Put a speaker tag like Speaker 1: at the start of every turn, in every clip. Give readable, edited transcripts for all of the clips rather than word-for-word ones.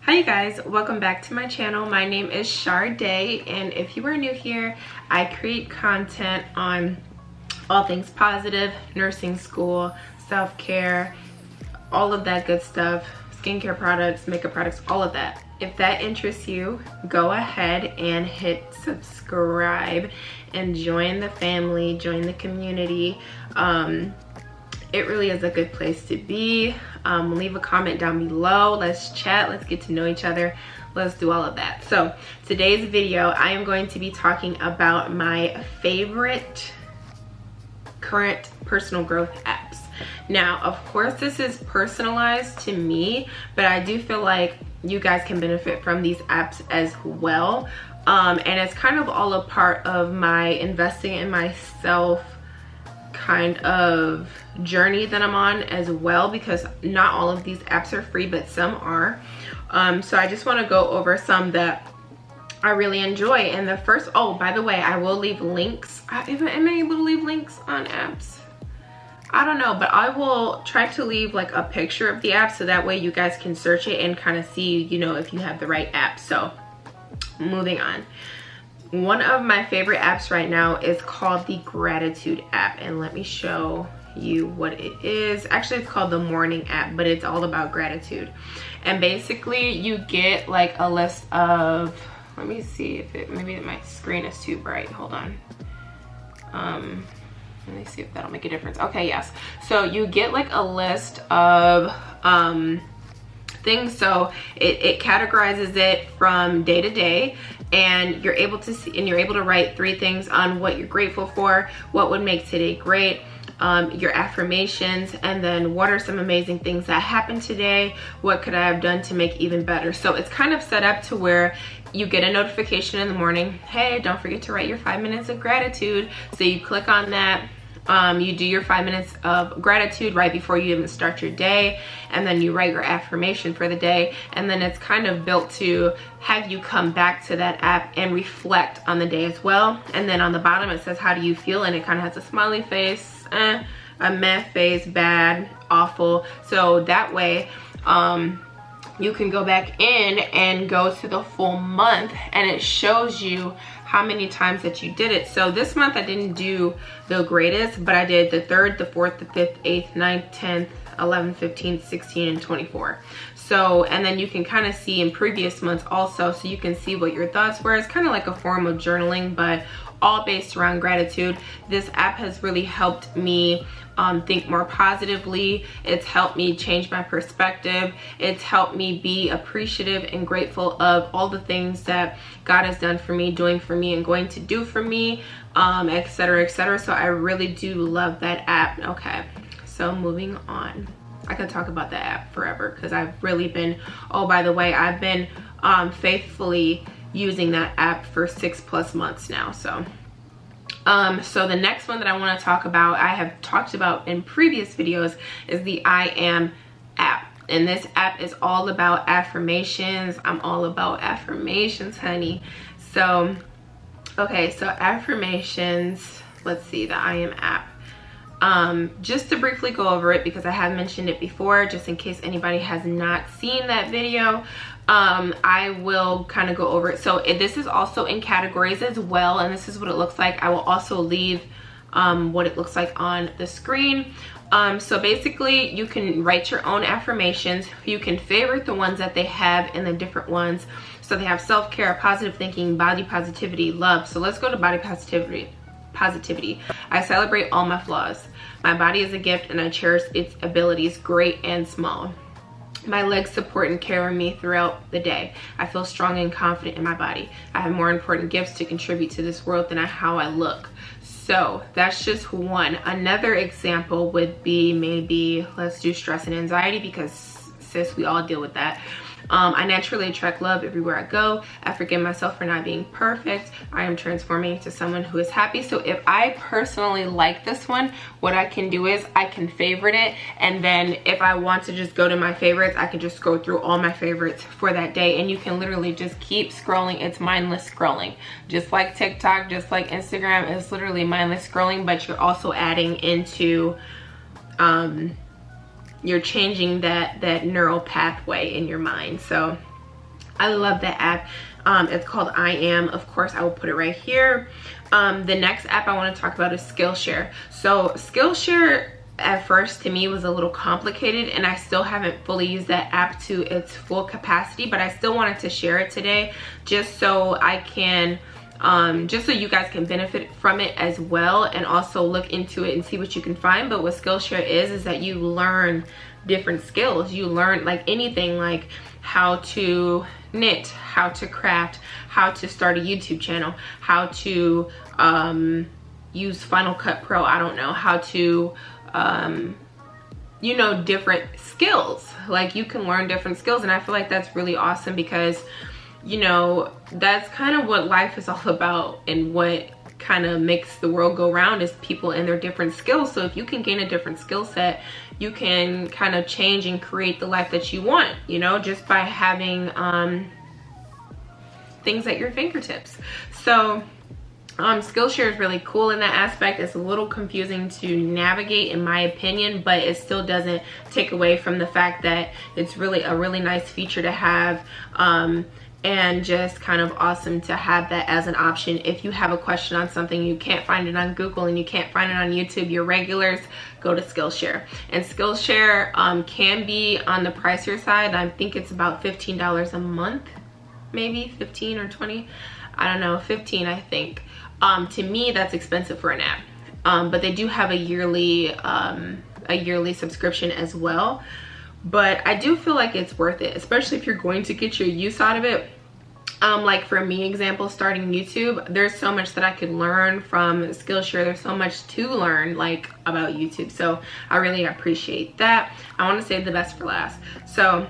Speaker 1: Hi you guys, welcome back to my channel. My name is Sharday, and if you are new here, I create content on all things positive, nursing school, self-care, all of that good stuff, skincare products, makeup products, all of that. If that interests you, go ahead and hit subscribe and join the family, join the community. It really is a good place to be. Leave a comment down below. Let's chat. Let's get to know each other. Let's do all of that. So today's video, I am going to be talking about my favorite current personal growth apps. Now, of course, this is personalized to me, but I do feel like you guys can benefit from these apps as well. And it's kind of all a part of my investing in myself kind of journey that I'm on as well, because not all of these apps are free, but some are. So I just want to go over some that I really enjoy. And the first, oh, by the way, I will leave links. Am I able to leave links on apps? I don't know, but I will try to leave like a picture of the app so that way you guys can search it and kind of see, you know, if you have the right app. So moving on. One of my favorite apps right now is called the Gratitude app, and let me show you what it is. Actually, it's called the Morning app, but it's all about gratitude. And basically you get like a list of, let me see if it, maybe my screen is too bright, hold on. Let me see if that'll make a difference. Okay, yes. So you get like a list of things. So it categorizes it from day to day, and you're able to see, and you're able to write 3 things on what you're grateful for, what would make today great, your affirmations, and then what are some amazing things that happened today, what could I have done to make even better. So it's kind of set up to where you get a notification in the morning, hey, don't forget to write your 5 minutes of gratitude. So you click on that. You do your 5 minutes of gratitude right before you even start your day, and then you write your affirmation for the day, and then it's kind of built to have you come back to that app and reflect on the day as well. And then on the bottom it says, how do you feel? And it kind of has a smiley face, a meh face, bad, awful. So that way you can go back in and go to the full month, and it shows you how many times that you did it. So this month I didn't do the greatest, but I did the 3rd, the 4th, the 5th, 8th, 9th, 10th, 11th, 15th, 16th, and 24. So, and then you can kind of see in previous months also, so you can see what your thoughts were. It's kind of like a form of journaling, but all based around gratitude. This app has really helped me think more positively. It's helped me change my perspective. It's helped me be appreciative and grateful of all the things that God has done for me, doing for me, and going to do for me, etc., etc. So I really do love that app. Okay, so moving on. I could talk about that app forever because I've really been, oh, by the way, I've been faithfully using that app for 6+ months now. So so the next one that I want to talk about, I have talked about in previous videos, is the I Am app. And this app is all about affirmations. I'm all about affirmations, honey. So okay, so affirmations, let's see, the I Am app. Just to briefly go over it, because I have mentioned it before, just in case anybody has not seen that video, I will kind of go over it. So this is also in categories as well, and this is what it looks like. I will also leave what it looks like on the screen. So basically you can write your own affirmations. You can favorite the ones that they have in the different ones. So they have self-care, positive thinking, body positivity, love. So let's go to body positivity. I celebrate all my flaws. My body is a gift and I cherish its abilities, great and small. My legs support and carry me throughout the day. I feel strong and confident in my body. I have more important gifts to contribute to this world than how I look. So that's just one. Another example would be, maybe let's do stress and anxiety, because sis, we all deal with that. I naturally attract love everywhere I go. I forgive myself for not being perfect. I am transforming into someone who is happy. So if I personally like this one, what I can do is I can favorite it, and then if I want to just go to my favorites, I can just go through all my favorites for that day, and you can literally just keep scrolling. It's mindless scrolling, just like TikTok, just like Instagram. It's literally mindless scrolling, but you're also adding into you're changing that neural pathway in your mind. So I love that app. It's called I Am. Of course, I will put it right here. The next app I want to talk about is Skillshare. So Skillshare at first to me was a little complicated, and I still haven't fully used that app to its full capacity, but I still wanted to share it today just so I can just so you guys can benefit from it as well, and also look into it and see what you can find. But what Skillshare is that you learn different skills. You learn like anything, like how to knit, how to craft, how to start a YouTube channel, how to use Final Cut Pro, I don't know, how to you know, different skills. Like you can learn different skills, and I feel like that's really awesome because, you know, that's kind of what life is all about, and what kind of makes the world go round is people and their different skills. So if you can gain a different skill set, you can kind of change and create the life that you want, you know, just by having things at your fingertips. So Skillshare is really cool in that aspect. It's a little confusing to navigate in my opinion, but it still doesn't take away from the fact that it's really a really nice feature to have, and just kind of awesome to have that as an option. If you have a question on something, you can't find it on Google and you can't find it on YouTube, your regulars, go to Skillshare. And Skillshare can be on the pricier side. I think it's about $15 a month, maybe 15 or 20, I don't know, 15 I think. To me that's expensive for an app, but they do have a yearly subscription as well. But I do feel like it's worth it, especially if you're going to get your use out of it. Like for me, example, starting YouTube, there's so much that I could learn from Skillshare. There's so much to learn like about YouTube, so I really appreciate that. I want to save the best for last. So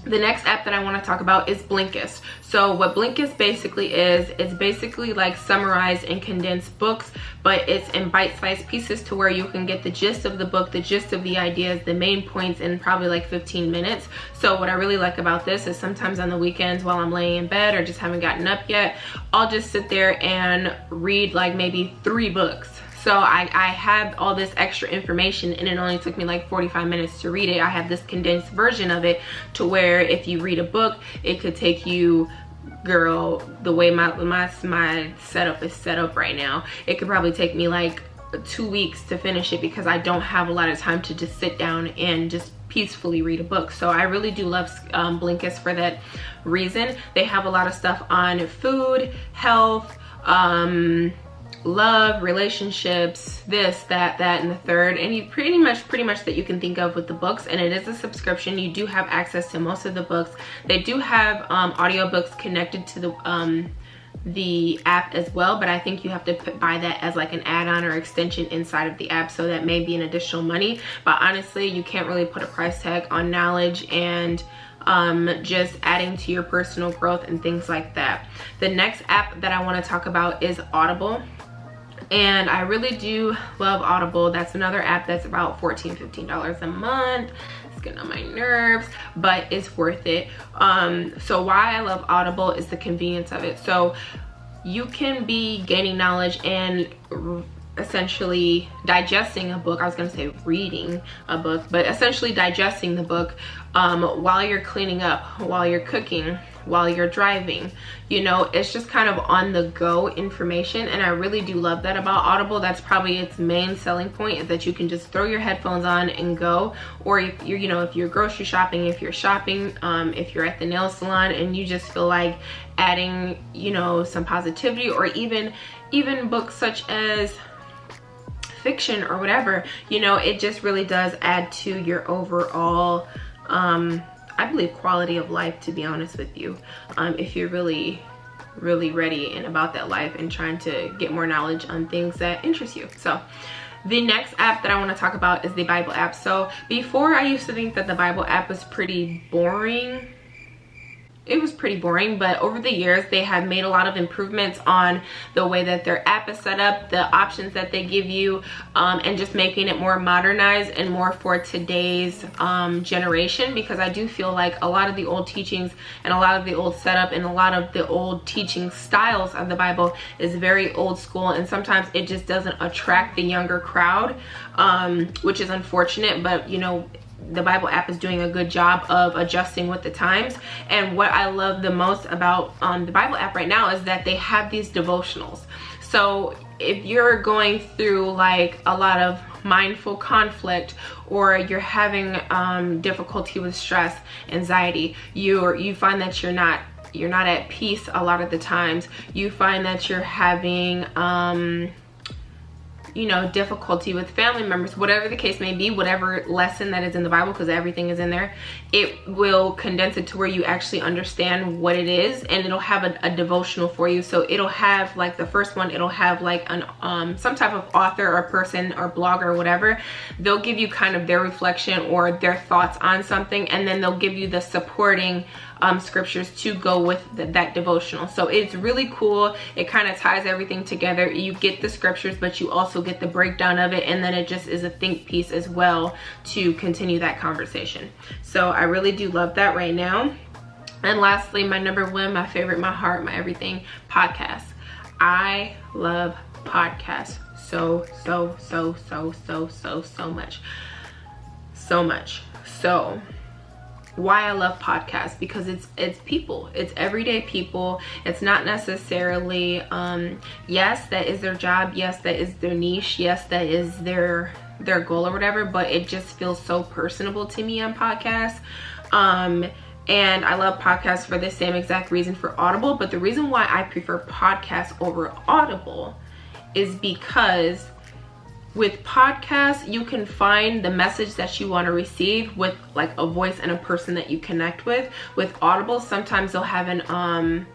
Speaker 1: the next app that I want to talk about is Blinkist. So what Blinkist basically is, it's basically like summarized and condensed books, but it's in bite-sized pieces to where you can get the gist of the book, the gist of the ideas, the main points in probably like 15 minutes. So what I really like about this is sometimes on the weekends while I'm laying in bed or just haven't gotten up yet, I'll just sit there and read like maybe 3 books. So I have all this extra information, and it only took me like 45 minutes to read it. I have this condensed version of it to where if you read a book, it could take you, girl, the way my setup is set up right now, it could probably take me like 2 weeks to finish it because I don't have a lot of time to just sit down and just peacefully read a book. So I really do love Blinkist for that reason. They have a lot of stuff on food, health, love, relationships, this, that, and the third, and you pretty much that you can think of with the books. And it is a subscription. You do have access to most of the books. They do have audiobooks connected to the app as well, but I think you have to buy that as like an add-on or extension inside of the app, so that may be an additional money. But honestly, you can't really put a price tag on knowledge and just adding to your personal growth and things like that. The next app that I want to talk about is Audible. And I really do love Audible. That's another app that's about $14-15 a month. It's getting on my nerves, but it's worth it. So why I love Audible is the convenience of it. So you can be gaining knowledge and essentially digesting a book. I was gonna say reading a book, but essentially digesting the book while you're cleaning up, while you're cooking, while you're driving. You know, it's just kind of on the go information, and I really do love that about Audible. That's probably its main selling point, is that you can just throw your headphones on and go. Or if you're, you know, if you're grocery shopping, if you're shopping, if you're at the nail salon and you just feel like adding, you know, some positivity, or even books such as fiction or whatever, you know, it just really does add to your overall I believe quality of life, to be honest with you, if you're really ready and about that life and trying to get more knowledge on things that interest you. So the next app that I want to talk about is the Bible app. So before, I used to think that the Bible app was pretty boring. It was pretty boring, but over the years they have made a lot of improvements on the way that their app is set up, the options that they give you, and just making it more modernized and more for today's generation. Because I do feel like a lot of the old teachings and a lot of the old setup and a lot of the old teaching styles of the Bible is very old school, and sometimes it just doesn't attract the younger crowd, which is unfortunate. But you know, the Bible app is doing a good job of adjusting with the times. And what I love the most about the Bible app right now is that they have these devotionals. So if you're going through like a lot of mindful conflict, or you're having difficulty with stress, anxiety, you find that you're not at peace a lot of the times, you find that you're having difficulty with family members, whatever the case may be, whatever lesson that is in the Bible, because everything is in there, it will condense it to where you actually understand what it is, and it'll have a devotional for you. So it'll have, like, the first one, it'll have like an some type of author or person or blogger or whatever. They'll give you kind of their reflection or their thoughts on something, and then they'll give you the supporting scriptures to go with that devotional. So it's really cool. It kind of ties everything together. You get the scriptures, but you also get the breakdown of it, and then it just is a think piece as well to continue that conversation. So I really do love that right now. And lastly, my number one, my favorite, my heart, my everything, podcasts. I love podcasts so much. So why I love podcasts, because it's people, it's everyday people. It's not necessarily yes, that is their job, yes, that is their niche, yes, that is their goal or whatever, but it just feels so personable to me on podcasts. And I love podcasts for the same exact reason for Audible, but the reason why I prefer podcasts over Audible is because with podcasts, you can find the message that you want to receive with like a voice and a person that you connect with. With Audible, sometimes they'll have an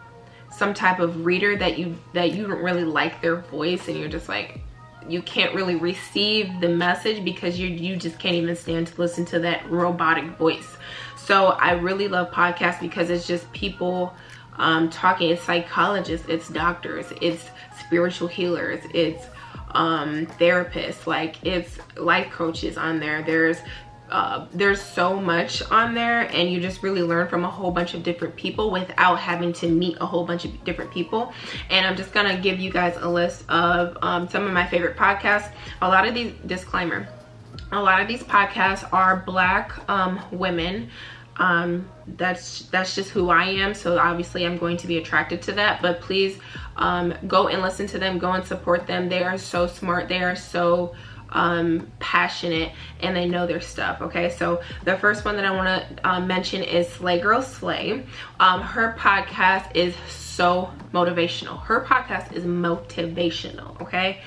Speaker 1: some type of reader that you don't really like their voice, and you're just like, you can't really receive the message because you just can't even stand to listen to that robotic voice. So I really love podcasts because it's just people talking. It's psychologists, it's doctors, it's spiritual healers, it's therapists, like it's life coaches on there. There's so much on there, and you just really learn from a whole bunch of different people without having to meet a whole bunch of different people. And I'm just gonna give you guys a list of some of my favorite podcasts. A lot of these podcasts are Black women. That's just who I am, so obviously I'm going to be attracted to that. But please go and listen to them, go and support them. They are so smart, they are so passionate, and they know their stuff. Okay, so the first one that I want to mention is Slay Girl Slay. Her podcast is so motivational. Her podcast is motivational. Okay,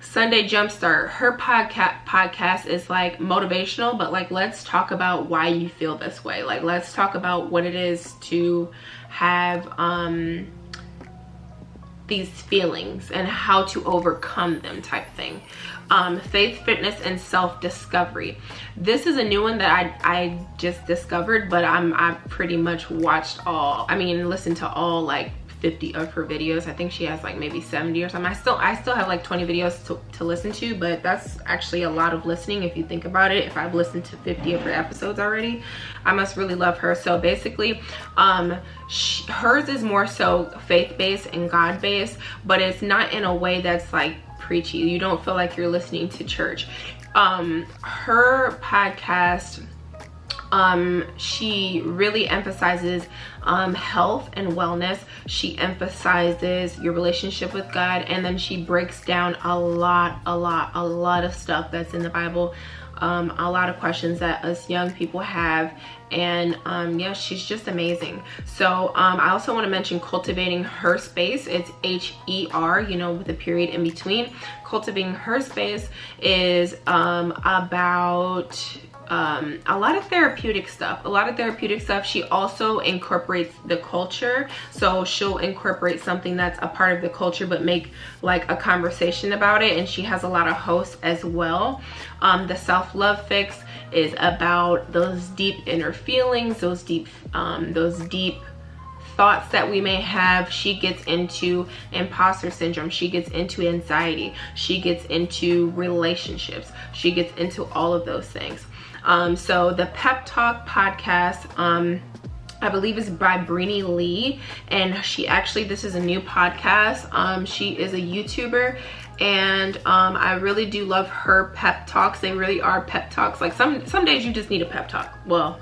Speaker 1: Sunday Jumpstart, her podcast is like motivational, but like, let's talk about why you feel this way. Like, let's talk about what it is to have these feelings and how to overcome them, type thing. Faith, Fitness, and Self-Discovery. This is a new one that I just discovered, but I pretty much listened to all like 50 of her videos. I think she has like maybe 70 or something. I still have like 20 videos to listen to, but that's actually a lot of listening if you think about it. If I've listened to 50 of her episodes already, I must really love her. So basically, hers is more so faith-based and God-based, but it's not in a way that's like preachy. You don't feel like you're listening to church. Her podcast, she really emphasizes health and wellness. She emphasizes your relationship with God, and then she breaks down a lot of stuff that's in the Bible, a lot of questions that us young people have. And yeah, she's just amazing. So I also want to mention Cultivating Her Space. It's H-E-R, with a period in between. Cultivating Her Space is about a lot of therapeutic stuff. She also incorporates the culture, so she'll incorporate something that's a part of the culture but make like a conversation about it. And she has a lot of hosts as well. The Self-Love Fix is about those deep inner feelings, those deep thoughts that we may have. She gets into imposter syndrome, she gets into anxiety, she gets into relationships, she gets into all of those things. So the Pep Talk podcast, I believe is by Brini Lee, and this is a new podcast. She is a YouTuber, and I really do love her pep talks. They really are pep talks. Like some days you just need a pep talk. Well,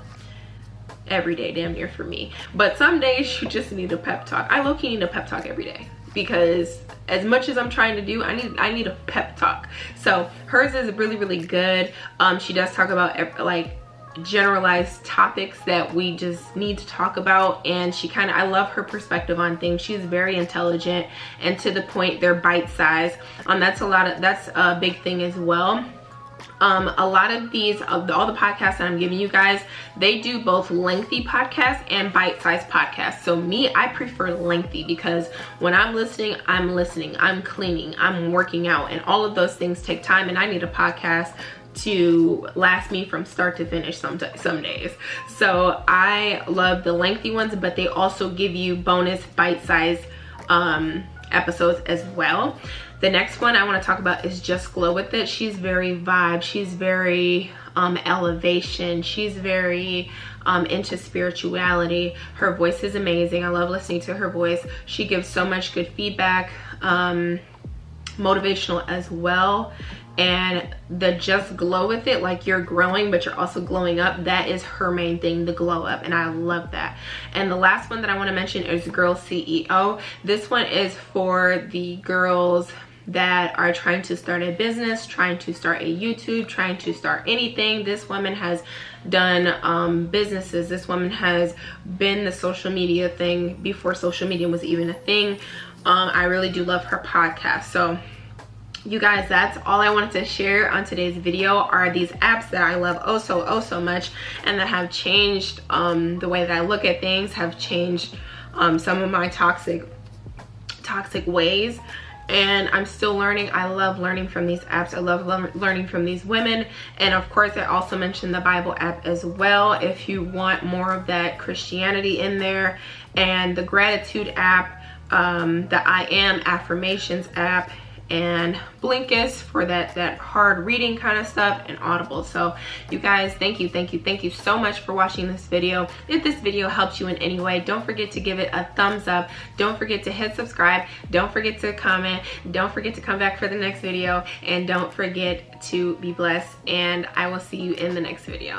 Speaker 1: every day damn near for me, but some days you just need a pep talk. I low-key need a pep talk every day, because as much as I'm trying to do, I need a pep talk. So hers is really good. She does talk about like generalized topics that we just need to talk about, and I love her perspective on things. She's very intelligent and to the point. They're bite-sized. That's a big thing as well. A lot of these, all the podcasts that I'm giving you guys, they do both lengthy podcasts and bite-sized podcasts. So me, I prefer lengthy, because when I'm listening, I'm cleaning, I'm working out, and all of those things take time, and I need a podcast to last me from start to finish some days. So I love the lengthy ones, but they also give you bonus bite-sized episodes as well. The next one I want to talk about is Just Glow With It. She's very vibe. She's very elevation. She's very into spirituality. Her voice is amazing. I love listening to her voice. She gives so much good feedback, motivational as well. And the Just Glow With It, like you're growing but you're also glowing up, that is her main thing, the glow up, and I love that. And the last one that I want to mention is Girl CEO. This one is for the girls that are trying to start a business, trying to start a YouTube, trying to start anything. This woman has done businesses. This woman has been the social media thing before social media was even a thing. I really do love her podcast. So you guys, that's all I wanted to share on today's video, are these apps that I love oh so much, and that have changed the way that I look at things, have changed some of my toxic ways, and I'm still learning. I love learning from these apps. I love learning from these women. And of course, I also mentioned the Bible app as well, if you want more of that Christianity in there, and the gratitude app, the I Am affirmations app, and Blinkist for that hard reading kind of stuff, and Audible. So you guys, thank you so much for watching this video. If this video helped you in any way, don't forget to give it a thumbs up. Don't forget to hit subscribe. Don't forget to comment. Don't forget to come back for the next video, and don't forget to be blessed, and I will see you in the next video.